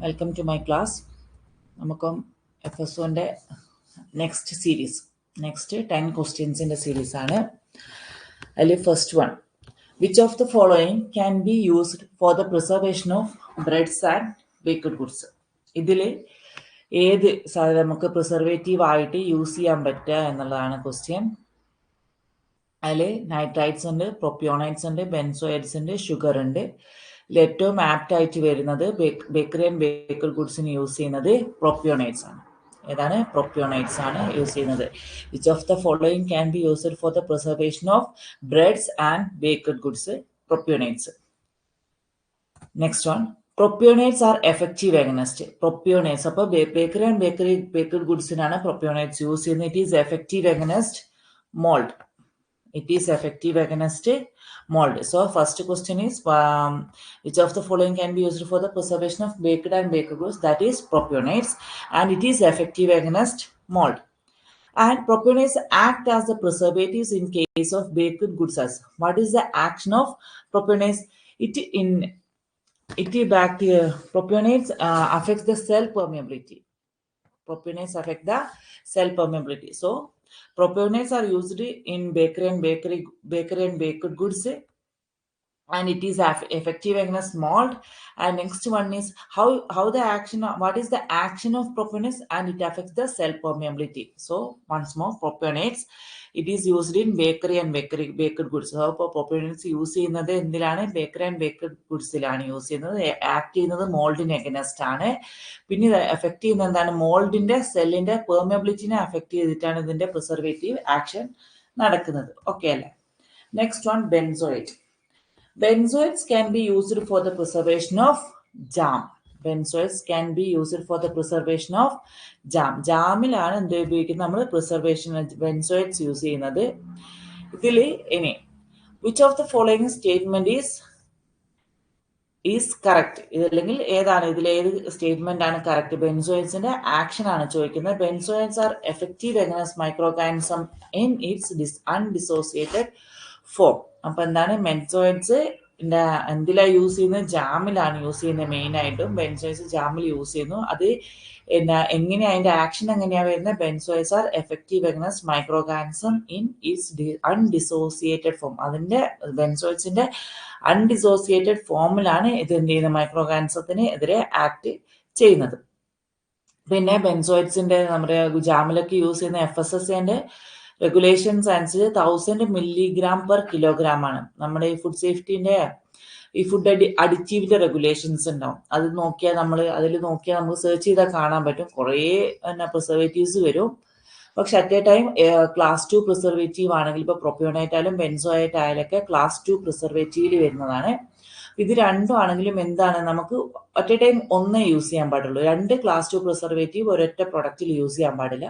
Welcome to my class. നമുക്കും FSOൻ്റെ next series, next 10 ക്വസ്റ്റ്യൻസിൻ്റെ സീരീസാണ്. അതിൽ first one, which of the following can be used for the preservation of breads and baked goods? ഇതിൽ ഏത് സാധനം നമുക്ക് പ്രിസർവേറ്റീവ് ആയിട്ട് യൂസ് ചെയ്യാൻ പറ്റുക എന്നുള്ളതാണ് ക്വസ്റ്റ്യൻ. അതിൽ നൈട്രൈറ്റ്സ് ഉണ്ട്, പ്രൊപ്യോണൈറ്റ്സ് ഉണ്ട്, ബെൻസോയിഡ്സ് ഉണ്ട്, ഷുഗർ ഉണ്ട്. ഏറ്റവും ആപ്റ്റ് ആയിട്ട് വരുന്നത് ബേക്കറി ആൻഡ് ബേക്കഡ് ഗുഡ്സിന് യൂസ് ചെയ്യുന്നത് പ്രൊപ്യോണൈറ്റ്സ് ആണ്. ഏതാണ്? പ്രൊപ്യോണൈറ്റ്സ് ആണ് യൂസ് ചെയ്യുന്നത്. Which of the following can be used for the preservation of breads and baked goods? Propionates. Next one, propionates are effective against. Propionates, അപ്പോൾ bakery and baked ഗുഡ്സിനാണ് propionates use ചെയ്യുന്നത്. It is effective against mould. It is effective against mold. So first question is, which of the following can be used for the preservation of baked and baked goods? That is propionates, and it is effective against mold. And propionates act as the preservatives in case of baked goods. As what is the action of propionates? Propionates affects the cell permeability. Propionates affect the cell permeability. So propionates are used in bakery and baked goods, and it is effective against mold. And next one is how the action, what is the action of propionates, and it affects the cell permeability. So once more, propionates, it is used in bakery and baked goods. So propionates use ചെയ്യുന്നത് എന്തിലാണ്? Bakery and baked ഗുഡ്സിലാണ് use ചെയ്യുന്നത്. Act ചെയ്യുന്നത് മോൾഡിന് against ആണ്. പിന്നെ ഇത് effect ചെയ്യുന്നത് എന്താണ്? മോൾഡിന്റെ സെല്ലിന്റെ പെർമിയബിലിറ്റിനെ affect ചെയ്തിട്ടാണ് ഇതിന്റെ പ്രിസർവേറ്റീവ് ആക്ഷൻ നടക്കുന്നത്. ഓക്കെ അല്ലേ? Next one, benzoate. Benzoates can be used for the preservation of jam. Benzoates can be used for the preservation of jam. ജാമിലാണ് എന്ത് ഉപയോഗിക്കുന്നത്? നമ്മൾ പ്രിസർവേഷൻ ബെൻസോയേറ്റ്സ് യൂസ് ചെയ്യുന്നത്. ഇതിൽ ഇനി which of the following statement is correct? അല്ലെങ്കിൽ ഏതാണ് ഇതിൽ ഏത് സ്റ്റേറ്റ്മെന്റ് ആണ് കറക്റ്റ്? ബെൻസോയേറ്റ്സിന്റെ ആക്ഷൻ ആണ് ചോദിക്കുന്നത്. Benzoates are effective against microorganism in its undissociated form. അപ്പൊ എന്താണ്? ബെൻസോയിഡ്സ് എന്തിലാ യൂസ് ചെയ്യുന്നത്? ജാമിലാണ് യൂസ് ചെയ്യുന്നത് മെയിൻ ആയിട്ടും. ബെൻസോയിഡ്സ് ജാമിൽ യൂസ് ചെയ്യുന്നു. അത് എങ്ങനെയാ അതിന്റെ ആക്ഷൻ എങ്ങനെയാ വരുന്നത്? Benzoates are effective against microorganism in its undissociated form. അതിന്റെ ബെൻസോയിഡ്സിന്റെ അൺഡിസോസിയേറ്റഡ് ഫോമിലാണ് ഇത് എന്ത് ചെയ്യുന്നത്? മൈക്രോഓർഗാനിസത്തിന് എതിരെ ആക്ട് ചെയ്യുന്നത്. പിന്നെ ബെൻസോയിഡ്സിന്റെ നമ്മുടെ ജാമിലൊക്കെ യൂസ് ചെയ്യുന്ന FSSAന്റെ റെഗുലേഷൻസ് അനുസരിച്ച് 1000 mg/kg ആണ്. നമ്മുടെ ഈ ഫുഡ് സേഫ്റ്റിന്റെ ഈ ഫുഡ് അഡിറ്റീവിന്റെ റെഗുലേഷൻസ് ഉണ്ടാവും. അത് നോക്കിയാൽ അതിൽ നോക്കിയാൽ നമുക്ക് സെർച്ച് ചെയ്താൽ കാണാൻ പറ്റും. കുറേ പ്രിസർവേറ്റീവ്സ് വരും. പക്ഷെ at A time class 2 preservative ആണെങ്കിൽ, ഇപ്പോൾ പ്രൊപ്യോണൈറ്റ് ആയാലും ബെൻസോയേറ്റ് ആയാലൊക്കെ ക്ലാസ് 2 പ്രിസർവേറ്റീവിൽ വരുന്നതാണ്. ഇത് രണ്ടും ആണെങ്കിലും എന്താണ്, നമുക്ക് അറ്റ് എ ടൈം ഒന്നേ യൂസ് ചെയ്യാൻ പാടുള്ളൂ. 2 ക്ലാസ് 2 പ്രിസർവേറ്റീവ് ഒരൊറ്റ പ്രൊഡക്റ്റിൽ യൂസ് ചെയ്യാൻ പാടില്ല.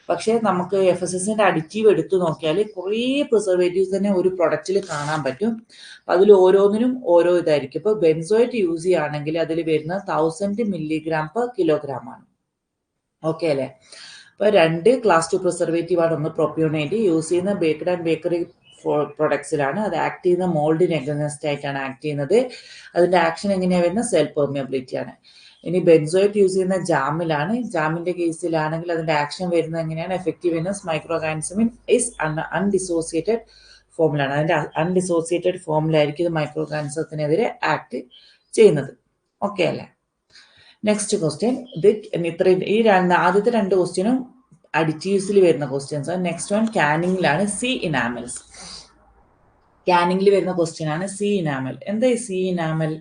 പക്ഷേ നമുക്ക് FSSന്റെ അഡിറ്റീവ് എടുത്തു നോക്കിയാൽ കുറേ പ്രിസർവേറ്റീവ്സ് തന്നെ ഒരു പ്രൊഡക്റ്റിൽ കാണാൻ പറ്റും. അതിൽ ഓരോന്നിനും ഓരോ ഇതായിരിക്കും. ഇപ്പോൾ ബെൻസോയേറ്റ് യൂസ് ചെയ്യുകയാണെങ്കിൽ അതിൽ വരുന്നത് 1000 mg/kg ആണ്. ഓക്കെ അല്ലേ? അപ്പോൾ 2 ക്ലാസ് 2 പ്രിസർവേറ്റീവ് ആണ്. ഒന്ന് പ്രൊപ്യോണൈറ്റ് യൂസ് ചെയ്യുന്ന ബേക്കഡ് ആൻഡ് ബേക്കറി പ്രൊഡക്ട്സിലാണ്. അത് ആക്ട് ചെയ്യുന്ന മോൾഡിന് എഗനസ്റ്റ് ആയിട്ടാണ് ആക്ട് ചെയ്യുന്നത്. അതിന്റെ ആക്ഷൻ എങ്ങനെയാണ് വരുന്നത്? സെൽ പെർമിയബിലിറ്റി ആണ്. ഇനി ബെൻസോയേറ്റ് യൂസ് ചെയ്യുന്ന ജാമിലാണ്. ജാമിന്റെ കേസിലാണെങ്കിൽ അതിന്റെ ആക്ഷൻ വരുന്നത് എങ്ങനെയാണ്? Effective against microorganism is undissociated ഫോമിലാണ്. അതിന്റെ അൺഡിസോസിയേറ്റഡ് ഫോമിലായിരിക്കും ഇത് മൈക്രോഓർഗാനിസത്തിനെതിരെ ആക്ട് ചെയ്യുന്നത്. ഓക്കെ അല്ലേ? നെക്സ്റ്റ് ക്വസ്റ്റ്യൻ, ഈ ആദ്യത്തെ 2 ക്വസ്റ്റ്യനും അഡിറ്റീവ്സിൽ വരുന്ന ക്വസ്റ്റ്യൻസ്. നെക്സ്റ്റ് വൺ കാനിങ്ങിലാണ്. C enamels. കാനിങ്ങിൽ വരുന്ന ക്വസ്റ്റ്യൻ ആണ് സി ഇനാമൽ. എന്താ ഈ സി ഇനാമൽ?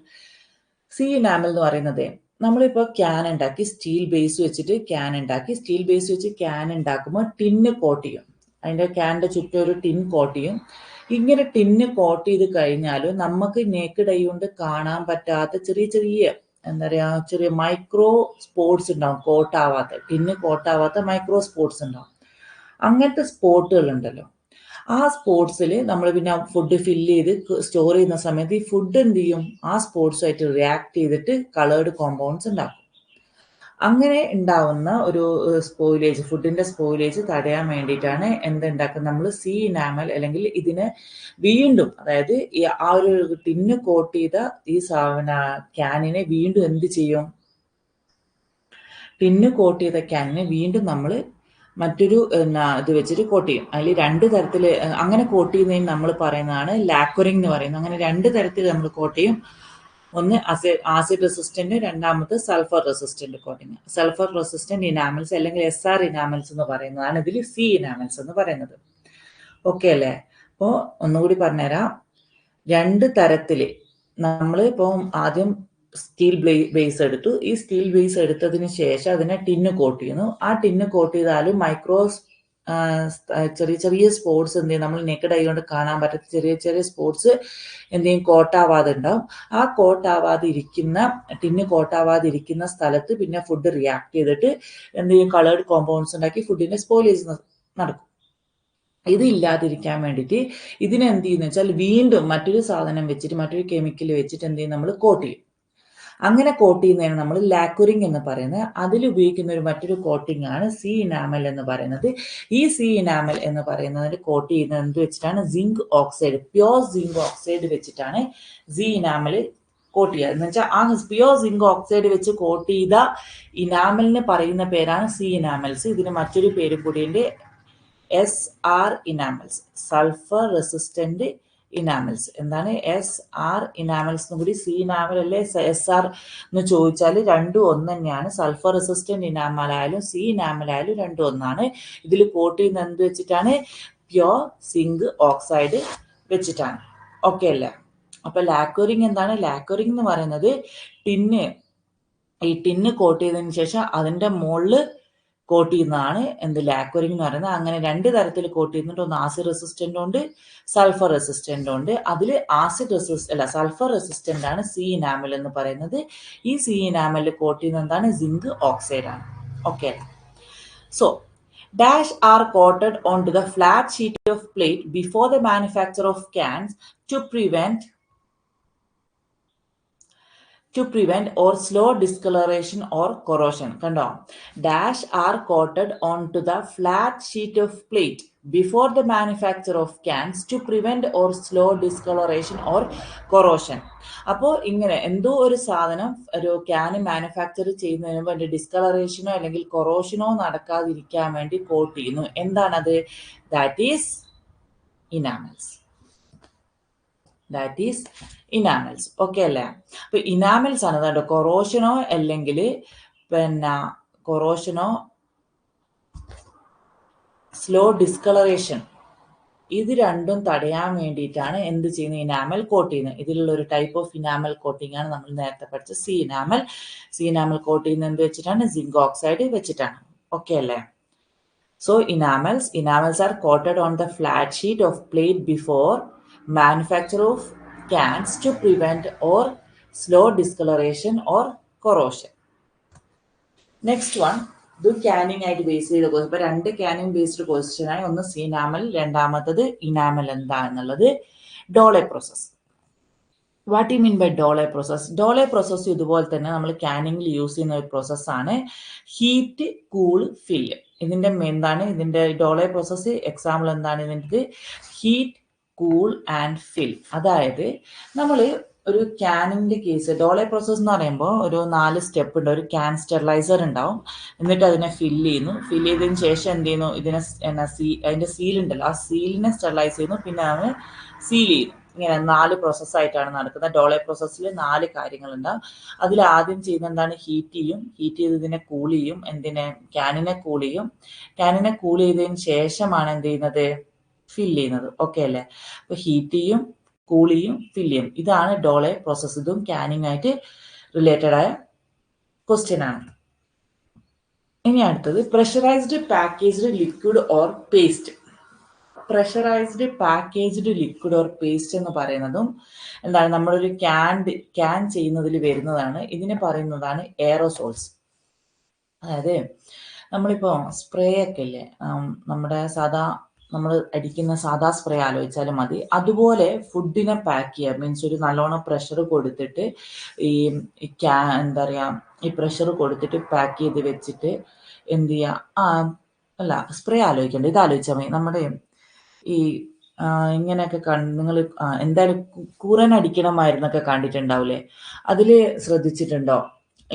സി ഇനാമൽ എന്ന് പറയുന്നത്, നമ്മളിപ്പോൾ ക്യാൻ ഉണ്ടാക്കി, സ്റ്റീൽ ബേസ് വെച്ചിട്ട് ക്യാൻ ഉണ്ടാക്കി. സ്റ്റീൽ ബേസ് വെച്ച് ക്യാൻ ഉണ്ടാക്കുമ്പോൾ ടിന്ന് കോട്ട് ചെയ്യും. അതിൻ്റെ ക്യാനിൻ്റെ ചുറ്റും ഒരു ടിൻ കോട്ട് ചെയ്യും. ഇങ്ങനെ ടിന്ന് കോട്ട് ചെയ്ത് കഴിഞ്ഞാലും നമുക്ക് നേക്കിഡ് ഐ കൊണ്ട് കാണാൻ പറ്റാത്ത ചെറിയ എന്താ പറയുക, ചെറിയ മൈക്രോ സ്പോട്സ് ഉണ്ടാവും. ടിന്ന് കോട്ടാവാത്ത മൈക്രോ സ്പോട്സ് ഉണ്ടാവും. അങ്ങനത്തെ സ്പോട്ടുകൾ ഉണ്ടല്ലോ. ആ സ്പോട്സിൽ നമ്മൾ പിന്നെ ഫുഡ് ഫില്ല് ചെയ്ത് സ്റ്റോർ ചെയ്യുന്ന സമയത്ത് ഈ ഫുഡ് എന്ത് ചെയ്യും? ആ സ്പോട്സുമായിട്ട് റിയാക്ട് ചെയ്തിട്ട് കളേർഡ് കോമ്പൗണ്ട്സ് ഉണ്ടാക്കും. അങ്ങനെ ഉണ്ടാവുന്ന ഒരു സ്പോയിലേജ്, ഫുഡിന്റെ സ്പോയിലേജ് തടയാൻ വേണ്ടിയിട്ടാണ് എന്തുണ്ടാക്കുന്നത്? നമ്മൾ സി ഇനാമൽ അല്ലെങ്കിൽ ഇതിനെ വീണ്ടും, അതായത് ആ ഒരു ടിന്ന് കോട്ട് ചെയ്ത ഈ ക്യാനിനെ വീണ്ടും എന്ത് ചെയ്യും? ടിന്ന് കോട്ട് ചെയ്ത ക്യാനിനെ വീണ്ടും നമ്മൾ മറ്റൊരു ഇത് വെച്ചിട്ട് കോട്ട് ചെയ്യും. അതിൽ 2 തരത്തിൽ അങ്ങനെ കോട്ട് ചെയ്യുന്നതിന് നമ്മൾ പറയുന്നതാണ് ലാക്വറിംഗ് എന്ന് പറയുന്നത്. അങ്ങനെ 2 തരത്തിൽ നമ്മൾ കോട്ട് ചെയ്യും. ഒന്ന് ആസിഡ് റെസിസ്റ്റന്റ്, രണ്ടാമത് sulphur resistant coating. Sulphur resistant enamels അല്ലെങ്കിൽ SR ഇനാമൽസ് എന്ന് പറയുന്നതാണ് ഇതിൽ സി ഇനാമൽസ് എന്ന് പറയുന്നത്. ഓക്കെ അല്ലേ? അപ്പോൾ ഒന്നുകൂടി പറഞ്ഞുതരാം. 2 തരത്തിൽ നമ്മൾ ഇപ്പോൾ ആദ്യം സ്റ്റീൽ ബേസ് എടുത്തു. ഈ സ്റ്റീൽ ബേസ് എടുത്തതിന് ശേഷം അതിനെ ടിന്ന് കോട്ട് ചെയ്യുന്നു. ആ ടിന്ന് കോട്ട് ചെയ്താലും ചെറിയ ചെറിയ സ്പോട്സ് എന്ത് ചെയ്യും, നമ്മൾ നെക്കഡ് ഐ കൊണ്ട് കാണാൻ പറ്റാത്ത ചെറിയ ചെറിയ സ്പോട്സ് എന്ത് ചെയ്യും, കോട്ടാവാതെ ഉണ്ടാവും. ആ ടിന്ന് കോട്ടാവാതിരിക്കുന്ന സ്ഥലത്ത് പിന്നെ ഫുഡ് റിയാക്ട് ചെയ്തിട്ട് എന്ത് ചെയ്യും, കളേർഡ് കോമ്പൗണ്ട്സ് ഉണ്ടാക്കി ഫുഡിന്റെ സ്പോയിലേജ് നടക്കും. ഇത് ഇല്ലാതിരിക്കാൻ വേണ്ടിയിട്ട് ഇതിനെന്ത് ചെയ്യുന്ന വെച്ചാൽ വീണ്ടും മറ്റൊരു സാധനം വെച്ചിട്ട് മറ്റൊരു കെമിക്കൽ വെച്ചിട്ട് എന്ത് ചെയ്യും, നമ്മൾ കോട്ട് ചെയ്യും. അങ്ങനെ കോട്ട് ചെയ്യുന്നതിന് നമ്മൾ ലാക്വറിംഗ് എന്ന് പറയുന്നത്. അതിൽ ഉപയോഗിക്കുന്ന മറ്റൊരു കോട്ടിംഗ് ആണ് സി ഇനാമൽ എന്ന് പറയുന്നത്. ഈ സി ഇനാമൽ എന്ന് പറയുന്നതിന് കോട്ട് ചെയ്യുന്നത് എന്ത് വെച്ചിട്ടാണ്, zinc oxide, pure zinc oxide വെച്ചിട്ടാണ് സി ഇനാമൽ കോട്ട് ചെയ്യുക. എന്ന് വെച്ചാൽ ആ പ്യോർ സിങ്ക് ഓക്സൈഡ് വെച്ച് കോട്ട് ചെയ്ത ഇനാമലിന് പറയുന്ന പേരാണ് സി ഇനാമൽസ്. ഇതിന് മറ്റൊരു പേര് കൂടിയുണ്ട്, SR ഇനാമൽസ്, സൾഫർ റെസിസ്റ്റന്റ് ഇനാമൽസ്. എന്താണ് SR ഇനാമൽസ് എന്നും കൂടി. സി ഇനാമൽ അല്ലെ SR എന്ന് ചോദിച്ചാൽ രണ്ടും ഒന്ന് തന്നെയാണ്. സൾഫർ റെസിസ്റ്റന്റ് ഇനാമൽ ആയാലും സി ഇനാമൽ ആയാലും രണ്ടും ഒന്നാണ്. ഇതിൽ കോട്ട് ചെയ്യുന്നത് എന്ത് വെച്ചിട്ടാണ്, പ്യോർ സിങ്ക് ഓക്സൈഡ് വെച്ചിട്ടാണ്. ഓക്കെ അല്ലേ? അപ്പൊ ലാക്വറിംഗ് എന്താണ്? ലാക്വറിംഗ് എന്ന് പറയുന്നത് ടിന്ന് കോട്ട് ചെയ്തതിന് ശേഷം അതിന്റെ മുകളിൽ കോട്ട് ചെയ്യുന്നതാണ് എന്ത്, ലാക്വറിംഗ് എന്ന് പറയുന്നത്. അങ്ങനെ 2 തരത്തിൽ കോട്ട് ചെയ്യുന്നുണ്ട്. ഒന്ന് ആസിഡ് റെസിസ്റ്റന്റ് ഉണ്ട്, സൾഫർ റെസിസ്റ്റന്റ് ഉണ്ട്. അതിൽ സൾഫർ റെസിസ്റ്റന്റ് ആണ് സി ഇനാമൽ എന്ന് പറയുന്നത്. ഈ സി ഇനാമലിൽ കോട്ട് ചെയ്യുന്നത് എന്താണ്, സിങ്ക് ഓക്സൈഡ് ആണ്. Okay. So dash are coated onto the flat sheet of plate before the manufacture of cans to prevent or slow discoloration or corrosion. കണ്ടോ, dash are coated onto the flat sheet of plate before the manufacture of cans to prevent or slow discoloration or corrosion. അപ്പോൾ ഇങ്ങനെ എന്തോ ഒരു സാധനം ഒരു can manufacture ചെയ്യുന്നതിന് മുമ്പ് അതിന്റെ ഡിസ്കളറേഷനോ അല്ലെങ്കിൽ കൊറോഷനോ നടക്കാതിരിക്കാൻ വേണ്ടി കോട്ട് ചെയ്യുന്നു. എന്താണത്? That is ഇനാമൽസ്. ഓക്കെ അല്ലേ? അപ്പൊ ഇനാമൽസ് ആണ് കേട്ടോ. കൊറോഷനോ അല്ലെങ്കിൽ സ്ലോ ഡിസ്കളറേഷൻ, ഇത് രണ്ടും തടയാൻ വേണ്ടിയിട്ടാണ് എന്ത് ചെയ്യുന്നത്, ഇനാമൽ കോട്ട് ചെയ്യുന്നത്. ഇതിലുള്ള ഒരു ടൈപ്പ് ഓഫ് ഇനാമൽ കോട്ടിംഗ് ആണ് നമ്മൾ നേരത്തെ പഠിച്ച C enamel. C enamel coat ചെയ്യുന്നത് എന്ത് വെച്ചിട്ടാണ്, സിങ്ക് ഓക്സൈഡ് വെച്ചിട്ടാണ്. ഓക്കെ അല്ലേ? So enamels are coated on the flat sheet of plate before manufacture of cans to prevent or slow discoloration or corrosion. Next one, ഇത് canning ആയിട്ട് base ചെയ്ത course. ഇപ്പൊ 2 canning based question ആയി. ഒന്ന് C enamel, രണ്ടാമത്തത് enamel എന്താണെന്നുള്ളത്. Dole process. What you mean by Dole process? Dole process ഇതുപോലെ തന്നെ നമ്മൾ ക്യാനിങ്ങിൽ യൂസ് ചെയ്യുന്ന ഒരു പ്രോസസ്സാണ് ഹീറ്റ് കൂൾ ഫില്ല്. ഇതിന്റെ ഡോളെ പ്രോസസ് എക്സാമ്പിൾ എന്താണ്? ഇതിൻ്റെ ഹീറ്റ് കൂൾ ആൻഡ് ഫിൽ. അതായത് നമ്മൾ ഒരു ക്യാനിന്റെ കേസ്, ഡോളെ പ്രോസസ് എന്ന് പറയുമ്പോൾ ഒരു 4 സ്റ്റെപ്പ് ഉണ്ട്. ഒരു ക്യാൻ സ്റ്റെറിലൈസർ ഉണ്ടാവും, എന്നിട്ട് അതിനെ ഫില്ല് ചെയ്യുന്നു. ഫില്ല് ചെയ്തതിന് ശേഷം എന്ത് ചെയ്യുന്നു, അതിന്റെ സീൽ ഉണ്ടല്ലോ, ആ സീലിനെ സ്റ്റെറിലൈസ് ചെയ്യുന്നു, പിന്നെ അതിന് സീൽ ചെയ്യുന്നു. ഇങ്ങനെ 4 പ്രോസസ്സായിട്ടാണ് നടക്കുന്നത്. ഡോളെ പ്രോസസ്സിൽ 4 കാര്യങ്ങളുണ്ടാവും. അതിൽ ആദ്യം ചെയ്യുന്ന എന്താണ്, ഹീറ്റ് ചെയ്ത് ഇതിനെ കൂൾ ചെയ്യും. ക്യാനിനെ കൂൾ ചെയ്യും. ക്യാനിനെ കൂൾ ചെയ്തതിന് ശേഷമാണ് എന്ത് ചെയ്യുന്നത്, ഫിൽ ചെയ്യുന്നത്. ഓക്കെ അല്ലേ? അപ്പൊ ഹീറ്റ് ചെയ്യും, കൂൾ ചെയ്യും, ഫിൽ ചെയ്യും. ഇതാണ് ഡോളെ പ്രോസസ്. ഇതും ക്യാനിങ് ആയിട്ട് റിലേറ്റഡ് ആയ ക്വസ്റ്റ്യൻ ആണ്. ഇനി അടുത്തത് pressurised packaged liquid or paste. Pressurised packaged liquid or paste എന്ന് പറയുന്നതും എന്താണ്, നമ്മളൊരു ക്യാൻ ചെയ്യുന്നതിൽ വരുന്നതാണ്. ഇതിനെ പറയുന്നതാണ് എയറോസോൾസ്. അതായത് നമ്മളിപ്പോ സ്പ്രേ ഒക്കെ ഇല്ലേ, നമ്മൾ അടിക്കുന്ന സാധാ സ്പ്രേ ആലോചിച്ചാലും മതി. അതുപോലെ ഫുഡിനെ പാക്ക് ചെയ്യുക മീൻസ് ഒരു നല്ലോണം പ്രഷർ കൊടുത്തിട്ട് ഈ പ്രഷർ കൊടുത്തിട്ട് പാക്ക് ചെയ്ത് വെച്ചിട്ട് എന്ത് ചെയ്യുക, സ്പ്രേ ആലോചിക്കണ്ട, ഇത് ആലോചിച്ചാൽ മതി. നമ്മുടെ ഈ ഇങ്ങനെയൊക്കെ നിങ്ങൾ എന്തായാലും കൂറൻ അടിക്കണ മരുന്നൊക്കെ കണ്ടിട്ടുണ്ടാവില്ലേ? അതിൽ ശ്രദ്ധിച്ചിട്ടുണ്ടോ,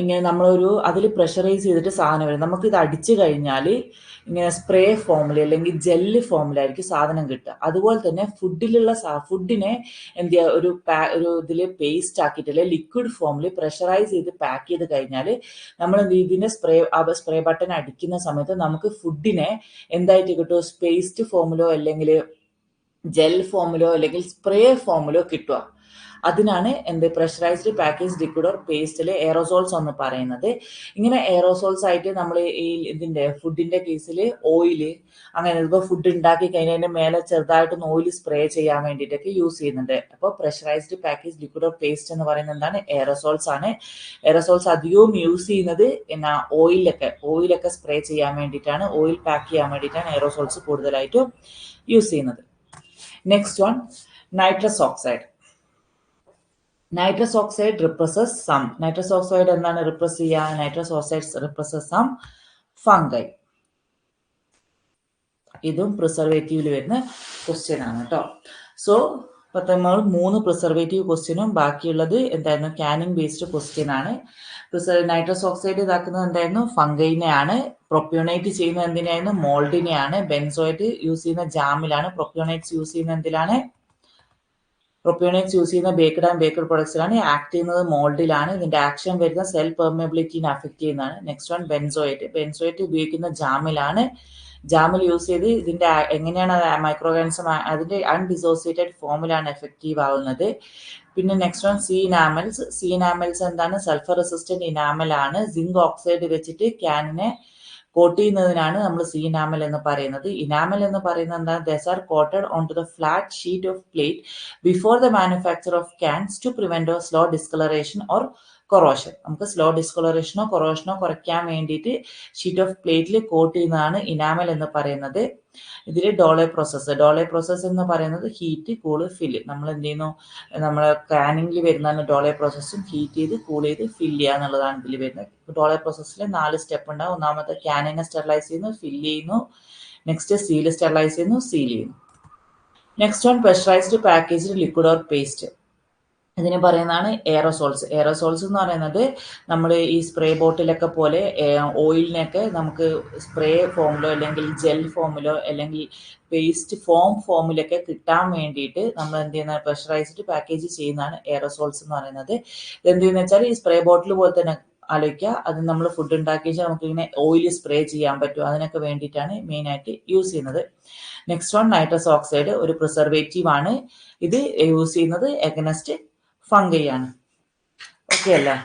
ഇങ്ങനെ നമ്മളൊരു അതിൽ പ്രഷറൈസ് ചെയ്തിട്ട് സാധനം വരും. നമുക്കിത് അടിച്ചു കഴിഞ്ഞാൽ ഇങ്ങനെ സ്പ്രേ ഫോമിൽ അല്ലെങ്കിൽ ജെല്ല് ഫോമിലായിരിക്കും സാധനം കിട്ടുക. അതുപോലെ തന്നെ ഫുഡിലുള്ള ഫുഡിനെ എന്ത് ചെയ്യുക, ഒരു ഇതിൽ പേസ്റ്റ് ആക്കിയിട്ട് അല്ലെങ്കിൽ ലിക്വിഡ് ഫോമിൽ പ്രഷറൈസ് ചെയ്ത് പാക്ക് ചെയ്ത് കഴിഞ്ഞാൽ നമ്മൾ ഇതിൻ്റെ സ്പ്രേ ബട്ടൺ അടിക്കുന്ന സമയത്ത് നമുക്ക് ഫുഡിനെ എന്തായിട്ട് കിട്ടും, പേസ്റ്റ് ഫോമിലോ അല്ലെങ്കിൽ ജെൽ ഫോമിലോ അല്ലെങ്കിൽ സ്പ്രേ ഫോമിലോ കിട്ടുക. അതിനാണ് പ്രഷറൈസ്ഡ് പാക്കേജ് ലിക്വിഡ് ഓർ പേസ്റ്റിൽ എയറോസോൾസ് എന്ന് പറയുന്നത്. ഇങ്ങനെ എയറോസോൾസ് ആയിട്ട് നമ്മൾ ഈ ഫുഡിന്റെ കേസിൽ ഓയില്, അങ്ങനെ ഇപ്പോൾ ഫുഡ് ഉണ്ടാക്കി കഴിഞ്ഞതിന് മേലെ ചെറുതായിട്ടൊന്ന് ഓയിൽ സ്പ്രേ ചെയ്യാൻ വേണ്ടിയിട്ടൊക്കെ യൂസ് ചെയ്യുന്നുണ്ട്. അപ്പോൾ pressurised package liquid or paste എന്ന് പറയുന്നത് എന്താണ്, എയറോസോൾസ് ആണ്. എയറോസോൾസ് അധികവും യൂസ് ചെയ്യുന്നത് ഓയിലൊക്കെ സ്പ്രേ ചെയ്യാൻ വേണ്ടിയിട്ടാണ്, ഓയിൽ പാക്ക് ചെയ്യാൻ വേണ്ടിയിട്ടാണ് എയറോസോൾസ് കൂടുതലായിട്ടും യൂസ് ചെയ്യുന്നത്. Next one, nitrous oxide. Nitrous oxide represses some. Nitrous oxide എന്താണ് റിപ്രസ് ചെയ്യുക? Nitrous oxide represses some fungi. ഇതും പ്രിസർവേറ്റീവിൽ വരുന്ന ക്വസ്റ്റ്യൻ ആണ് കേട്ടോ. സോ ഇപ്പം നമ്മൾ 3 പ്രിസർവേറ്റീവ് ക്വസ്റ്റ്യനും ബാക്കിയുള്ളത് എന്തായിരുന്നു, കാനിങ് ബേസ്ഡ് ക്വസ്റ്റ്യൻ ആണ്. നൈട്രസ് ഓക്സൈഡ് ഇതാക്കുന്നത് എന്തായിരുന്നു, ഫംഗൈനെയാണ്. പ്രൊപ്യൂണേറ്റ് ചെയ്യുന്നത് എന്തിനായിരുന്നു, മോൾഡിനെയാണ്. ബെൻസോയിഡ് യൂസ് ചെയ്യുന്ന ജാമിലാണ്. പ്രൊപ്യൂണേറ്റ്സ് യൂസ് ചെയ്യുന്ന എന്തിലാണ്, പ്രൊപ്യൂണേറ്റ്സ് യൂസ് ചെയ്യുന്ന ബേക്ക്ഡ് ആൻഡ് ബേക്ക്ഡ് പ്രൊഡക്ട്സിലാണ്. ആക്ട് ചെയ്യുന്നത് മോൾഡിലാണ്. ഇതിന്റെ ആക്ഷൻ വരുന്ന സെൽ പെർമിയബിലിറ്റിനെ അഫക്ട് ചെയ്യുന്നതാണ്. നെക്സ്റ്റ് വൺ, ബെൻസോയേറ്റ് ഉപയോഗിക്കുന്ന ജാമിലാണ്. ജാമിൽ യൂസ് ചെയ്ത് ഇതിന്റെ എങ്ങനെയാണ് മൈക്രോ ഓർഗാനിസം അതിന്റെ അൺഡിസോസിയേറ്റഡ് ഫോമിലാണ് എഫക്റ്റീവ് ആവുന്നത്. പിന്നെ നെക്സ്റ്റ് വൺ, സീനാമൽസ് എന്താണ്, സൾഫർ റെസിസ്റ്റന്റ് ഇനാമൽ ആണ്. സിങ്ക് ഓക്സൈഡ് വെച്ചിട്ട് ക്യാനിനെ കോട്ട് ചെയ്യുന്നതിനാണ് നമ്മൾ സീനാമൽ എന്ന് പറയുന്നത്. ഇനാമൽ എന്ന് പറയുന്നത് എന്താണ്, these are coated on to the flat sheet of plate before the manufacture of cans to prevent slow discolouration or corrosion. നമുക്ക് സ്ലോ ഡിസ്കളറേഷനോ കൊറോഷനോ കുറയ്ക്കാൻ വേണ്ടിയിട്ട് ഷീറ്റ് ഓഫ് പ്ലേറ്റിൽ കോട്ട് ചെയ്യുന്നതാണ് ഇനാമൽ എന്ന് പറയുന്നത്. ഇതിൽ ഡോളെ പ്രോസസ്സ് എന്ന് പറയുന്നത് ഹീറ്റ്, കൂള്, ഫില്ല്. നമ്മൾ എന്ത് ചെയ്യുന്നു, നമ്മൾ കാനിങ്ങിൽ വരുന്നതാണ് ഡോളെ പ്രോസസ്സും. ഹീറ്റ് ചെയ്ത് കൂൾ ചെയ്ത് ഫില്ല് ചെയ്യുക എന്നുള്ളതാണ് ഇതിൽ വരുന്നത്. ഡോളെ പ്രോസസ്സിൽ 4 സ്റ്റെപ്പ് ഉണ്ടാവും. ഒന്നാമത്തെ ക്യാനിനെ സ്റ്റെറിലൈസ് ചെയ്യുന്നു, ഫില്ല് ചെയ്യുന്നു. നെക്സ്റ്റ് സീൽ സ്റ്റെറിലൈസ് ചെയ്യുന്നു, സീൽ ചെയ്യുന്നു. Next one, pressurised packaged liquid or paste. ഇതിന് പറയുന്നതാണ് എയറോസോൾസ്. എയറോസോൾസ് എന്ന് പറയുന്നത് നമ്മൾ ഈ സ്പ്രേ ബോട്ടിലൊക്കെ പോലെ ഓയിലിനെയൊക്കെ നമുക്ക് സ്പ്രേ ഫോമിലോ അല്ലെങ്കിൽ ജെൽ ഫോമിലോ അല്ലെങ്കിൽ പേസ്റ്റ് ഫോമിലൊക്കെ കിട്ടാൻ വേണ്ടിയിട്ട് നമ്മൾ എന്ത് ചെയ്യുന്ന, പ്രഷറൈസ്ഡ് പാക്കേജ് ചെയ്യുന്നതാണ് എയറോസോൾസ് എന്ന് പറയുന്നത്. ഇതെന്ത് ചെയ്യുന്ന വെച്ചാൽ ഈ സ്പ്രേ ബോട്ടിൽ പോലെ തന്നെ ആലോചിക്കുക. അത് നമ്മൾ ഫുഡ് ഉണ്ടാക്കി വെച്ചാൽ നമുക്ക് ഇങ്ങനെ ഓയിൽ സ്പ്രേ ചെയ്യാൻ പറ്റും. അതിനൊക്കെ വേണ്ടിയിട്ടാണ് മെയിനായിട്ട് യൂസ് ചെയ്യുന്നത്. നെക്സ്റ്റ് വൺ, നൈട്രസ് ഓക്സൈഡ് ഒരു പ്രിസർവേറ്റീവ് ആണ്. ഇത് യൂസ് ചെയ്യുന്നത് എഗനസ്റ്റ് ഫംഗൈ ആണ്. ഓക്കെ അല്ലേ?